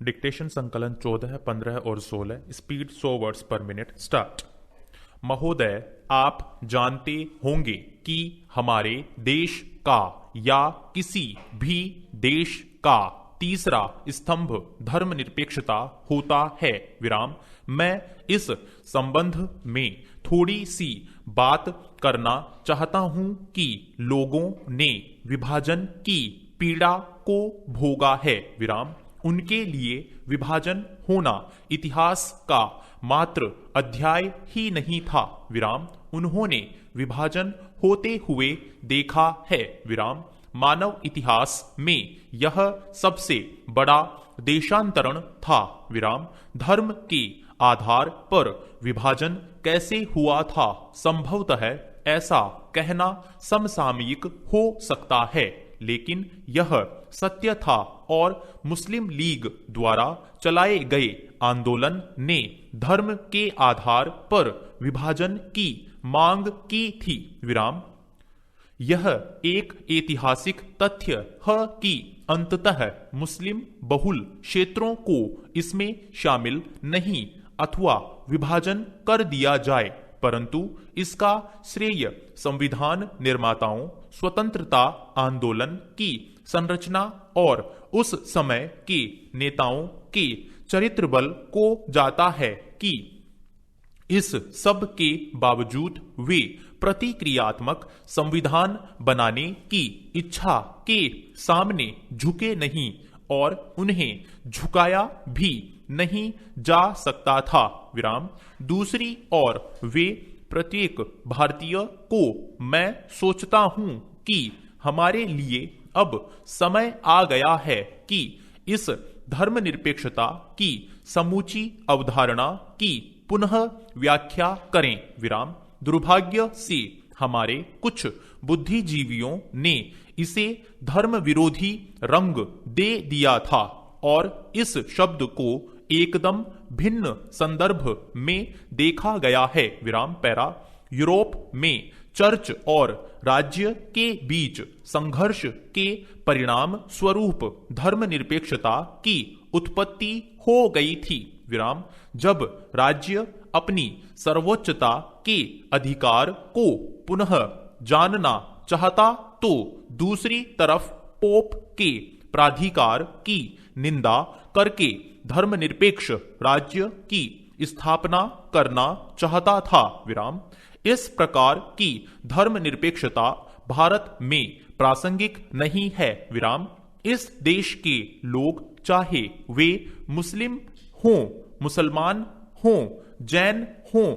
Dictation संकलन 14, 15 और 16। Speed 100 words पर मिनट। स्टार्ट। महोदय, आप जानते होंगे कि हमारे देश का या किसी भी देश का तीसरा स्तंभ धर्मनिरपेक्षता होता है। विराम। मैं इस संबंध में थोड़ी सी बात करना चाहता हूं कि लोगों ने विभाजन की पीड़ा को भोगा है। विराम। उनके लिए विभाजन होना इतिहास का मात्र अध्याय ही नहीं था। विराम। उन्होंने विभाजन होते हुए देखा है। विराम। मानव इतिहास में यह सबसे बड़ा देशांतरण था। विराम। धर्म के आधार पर विभाजन कैसे हुआ था? संभवतः ऐसा कहना समसामयिक हो सकता है, लेकिन यह सत्य था और मुस्लिम लीग द्वारा चलाए गए आंदोलन ने धर्म के आधार पर विभाजन की मांग की थी। विराम। यह एक ऐतिहासिक तथ्य है कि अंततः मुस्लिम बहुल क्षेत्रों को इसमें शामिल नहीं अथवा विभाजन कर दिया जाए, परंतु इसका श्रेय संविधान निर्माताओं, स्वतंत्रता आंदोलन की संरचना और उस समय के नेताओं के चरित्र बल को जाता है कि इस सब के बावजूद वे प्रतिक्रियात्मक संविधान बनाने की इच्छा के सामने झुके नहीं और उन्हें झुकाया भी नहीं जा सकता था। विराम। दूसरी ओर वे प्रत्येक भारतीय को मैं सोचता हूं कि हमारे लिए अब समय आ गया है कि इस धर्मनिरपेक्षता की समूची अवधारणा की पुनः व्याख्या करें। विराम। दुर्भाग्य से हमारे कुछ बुद्धिजीवियों ने इसे धर्म विरोधी रंग दे दिया था और इस शब्द को एकदम भिन्न संदर्भ में देखा गया है। विराम। पैरा। यूरोप में चर्च और राज्य के बीच संघर्ष के परिणाम स्वरूप धर्मनिरपेक्षता की उत्पत्ति हो गई थी। विराम। जब राज्य अपनी सर्वोच्चता के अधिकार को पुनः जानना चाहता तो दूसरी तरफ पोप के प्राधिकार की निंदा करके धर्मनिरपेक्ष राज्य की स्थापना करना चाहता था। विराम। इस प्रकार की धर्मनिरपेक्षता भारत में प्रासंगिक नहीं है। विराम। इस देश के लोग, चाहे वे मुस्लिम हों, मुसलमान हों, जैन हों,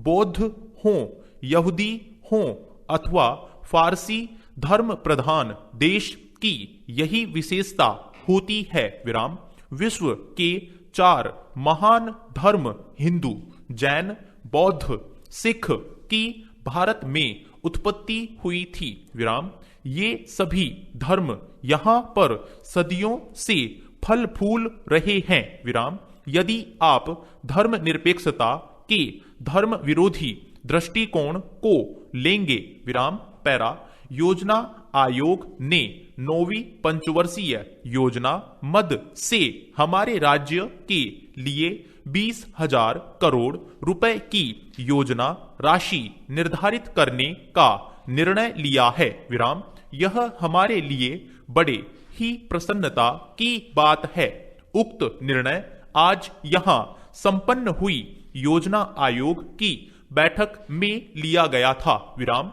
बौद्ध हों, यहूदी हों अथवा फारसी धर्म प्रधान देश की यही विशेषता होती है। विराम। विश्व के 4 महान धर्म हिंदू, जैन, बौद्ध, सिख की भारत में उत्पत्ति हुई थी। विराम। ये सभी धर्म यहां पर सदियों से फल फूल रहे हैं। विराम। यदि आप धर्मनिरपेक्षता के धर्म विरोधी दृष्टिकोण को लेंगे। विराम। पैरा। योजना आयोग ने 9वीं पंचवर्षीय योजना मद से हमारे राज्य के लिए 20,000 करोड़ रुपए की योजना राशि निर्धारित करने का निर्णय लिया है। विराम। यह हमारे लिए बड़े ही प्रसन्नता की बात है। उक्त निर्णय आज यहां संपन्न हुई योजना आयोग की बैठक में लिया गया था। विराम।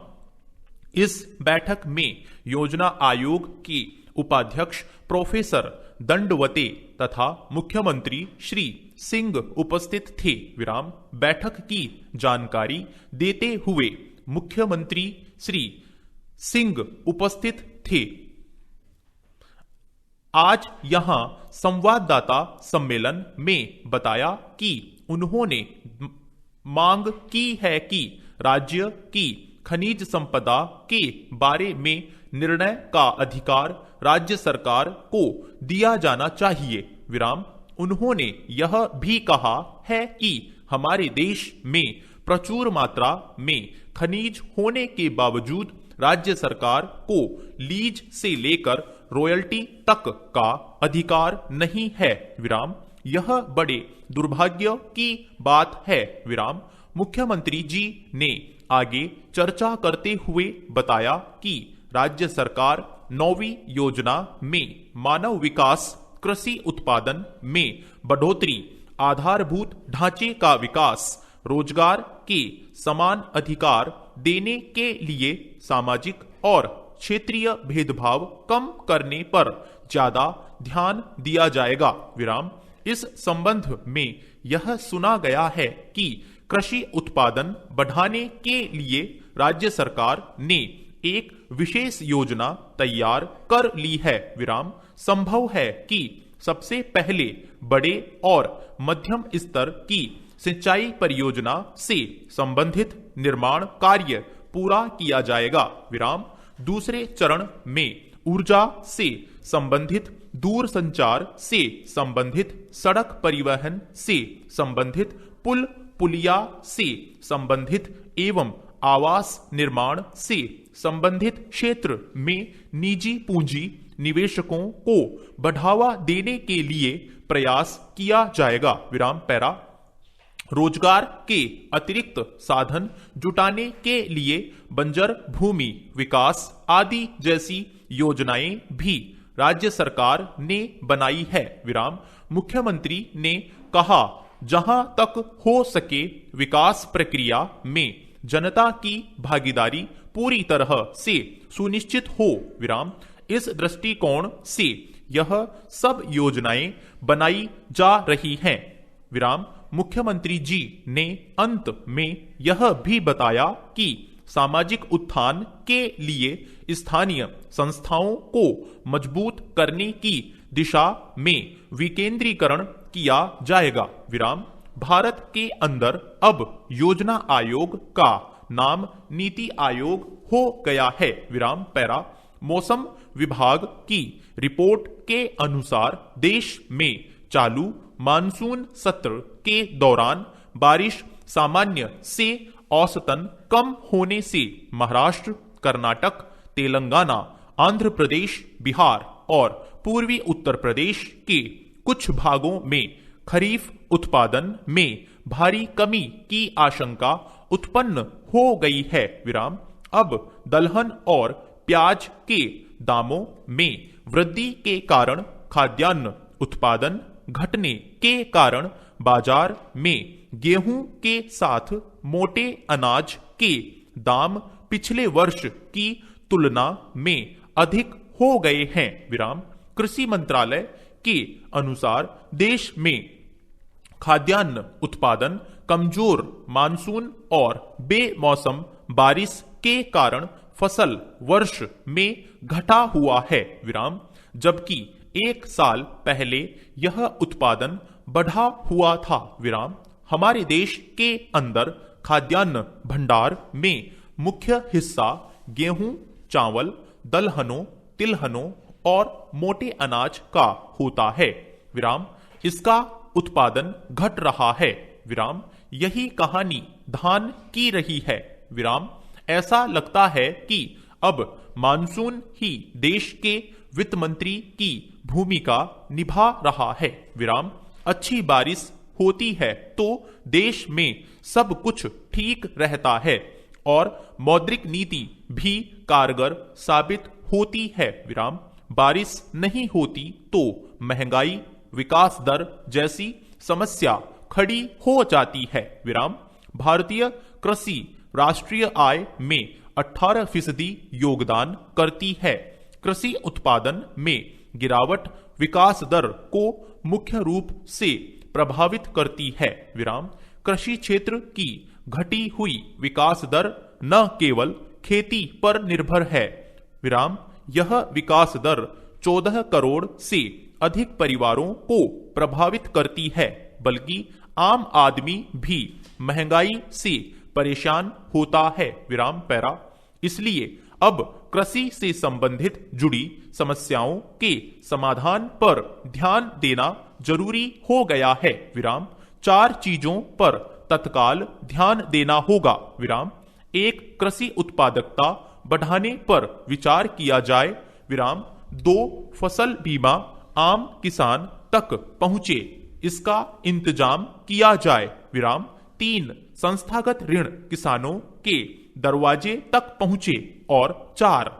इस बैठक में योजना आयोग के उपाध्यक्ष प्रोफेसर दंडवते तथा मुख्यमंत्री श्री सिंह उपस्थित थे। विराम। बैठक की जानकारी देते हुए मुख्यमंत्री श्री सिंह उपस्थित थे। आज यहां संवाददाता सम्मेलन में बताया कि उन्होंने मांग की है कि राज्य की खनिज संपदा के बारे में निर्णय का अधिकार राज्य सरकार को दिया जाना चाहिए। विराम। उन्होंने यह भी कहा है कि हमारे देश में प्रचुर मात्रा में खनिज होने के बावजूद राज्य सरकार को लीज से लेकर रॉयल्टी तक का अधिकार नहीं है। विराम, यह बड़े दुर्भाग्य की बात है। विराम, मुख्यमंत्री जी ने आगे चर्चा करते हुए बताया कि राज्य सरकार 9वीं योजना में मानव विकास, कृषि उत्पादन में बढ़ोतरी, आधारभूत ढांचे का विकास, रोजगार के समान अधिकार देने के लिए सामाजिक और क्षेत्रीय भेदभाव कम करने पर ज्यादा ध्यान दिया जाएगा। विराम, इस संबंध में यह सुना गया है कि कृषि उत्पादन बढ़ाने के लिए राज्य सरकार ने एक विशेष योजना तैयार कर ली है। विराम, संभव है कि सबसे पहले बड़े और मध्यम स्तर की सिंचाई परियोजना से संबंधित निर्माण कार्य पूरा किया जाएगा। विराम, दूसरे चरण में ऊर्जा से संबंधित, दूर संचार से संबंधित, सड़क परिवहन से संबंधित, पुल पुलिया से संबंधित एवं आवास निर्माण से संबंधित क्षेत्र में निजी पूंजी निवेशकों को बढ़ावा देने के लिए प्रयास किया जाएगा। विराम, पैरा, रोजगार के अतिरिक्त साधन जुटाने के लिए बंजर भूमि विकास आदि जैसी योजनाएं भी राज्य सरकार ने बनाई है। विराम, मुख्यमंत्री ने कहा, जहां तक हो सके विकास प्रक्रिया में जनता की भागीदारी पूरी तरह से सुनिश्चित हो। विराम, इस दृष्टिकोण से यह सब योजनाएं बनाई जा रही हैं। विराम, मुख्यमंत्री जी ने अंत में यह भी बताया कि सामाजिक उत्थान के लिए स्थानीय संस्थाओं को मजबूत करने की दिशा में विकेंद्रीकरण किया जाएगा। विराम, भारत के अंदर अब योजना आयोग का नाम नीति आयोग हो गया है। विराम, पैरा, मौसम विभाग की रिपोर्ट के अनुसार देश में चालू मानसून सत्र के दौरान बारिश सामान्य से औसतन कम होने से महाराष्ट्र, कर्नाटक, तेलंगाना, आंध्र प्रदेश, बिहार और पूर्वी उत्तर प्रदेश के कुछ भागों में खरीफ उत्पादन में भारी कमी की आशंका उत्पन्न हो गई है। विराम, अब दलहन और प्याज के दामों में वृद्धि के कारण खाद्यान्न उत्पादन घटने के कारण बाजार में गेहूं के साथ मोटे अनाज के दाम पिछले वर्ष की तुलना में अधिक हो गए हैं। विराम, कृषि मंत्रालय के अनुसार देश में खाद्यान्न उत्पादन कमजोर मानसून और बेमौसम बारिश के कारण फसल वर्ष में घटा हुआ है। विराम, जबकि एक साल पहले यह उत्पादन बढ़ा हुआ था। विराम, हमारे देश के अंदर खाद्यान्न भंडार में मुख्य हिस्सा गेहूं, चावल, दलहनों, तिलहनों और मोटे अनाज का होता है। विराम, इसका उत्पादन घट रहा है। विराम, यही कहानी धान की रही है। विराम, ऐसा लगता है कि अब मानसून ही देश के वित्त मंत्री की भूमिका निभा रहा है। विराम, अच्छी बारिश होती है तो देश में सब कुछ ठीक रहता है और मौद्रिक नीति भी कारगर साबित होती है। विराम, बारिश नहीं होती तो महंगाई, विकास दर जैसी समस्या खड़ी हो जाती है। विराम, भारतीय कृषि राष्ट्रीय आय में 18% योगदान करती है। कृषि उत्पादन में गिरावट विकास दर को मुख्य रूप से प्रभावित करती है। विराम, कृषि क्षेत्र की घटी हुई विकास दर न केवल खेती पर निर्भर है। विराम, यह विकास दर 14 करोड़ से अधिक परिवारों को प्रभावित करती है, बल्कि आम आदमी भी महंगाई से परेशान होता है। विराम, पैरा, इसलिए अब कृषि से संबंधित जुड़ी समस्याओं के समाधान पर ध्यान देना जरूरी हो गया है। विराम, 4 चीजों पर तत्काल ध्यान देना होगा। विराम, 1 कृषि उत्पादकता बढ़ाने पर विचार किया जाए, विराम। 2 फसल बीमा आम किसान तक पहुंचे, इसका इंतजाम किया जाए, विराम। 3 संस्थागत ऋण किसानों के दरवाजे तक पहुंचे, और 4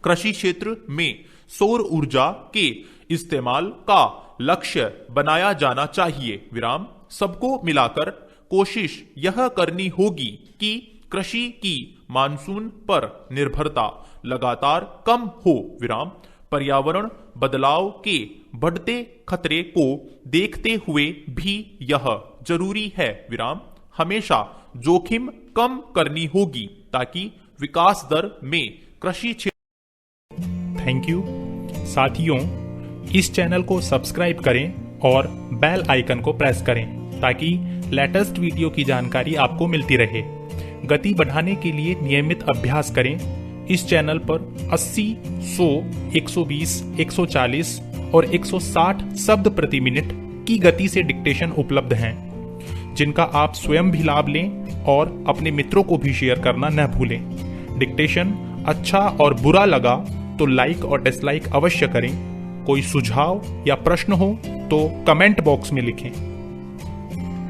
कृषि क्षेत्र में सौर ऊर्जा के इस्तेमाल का लक्ष्य बनाया जाना चाहिए, विराम। सबको मिलाकर कोशिश यह करनी होगी कि कृषि की मानसून पर निर्भरता लगातार कम हो, विराम। पर्यावरण बदलाव के बढ़ते खतरे को देखते हुए भी यह जरूरी है, विराम। हमेशा जोखिम कम करनी होगी ताकि विकास दर में कृषि क्षेत्र। थैंक यू साथियों, इस चैनल को सब्सक्राइब करें और बेल आइकन को प्रेस करें ताकि लेटेस्ट वीडियो की जानकारी आपको मिलती रहे। गति बढ़ाने के लिए नियमित अभ्यास करें। इस चैनल पर 80, 100, 120, 140 और 160 शब्द प्रति मिनट की गति से डिक्टेशन उपलब्ध हैं, जिनका आप स्वयं भी लाभ लें और अपने मित्रों को भी शेयर करना न भूलें। डिक्टेशन अच्छा और बुरा लगा तो लाइक और डिसलाइक अवश्य करें। कोई सुझाव या प्रश्न हो तो कमेंट बॉक्स में लिखें।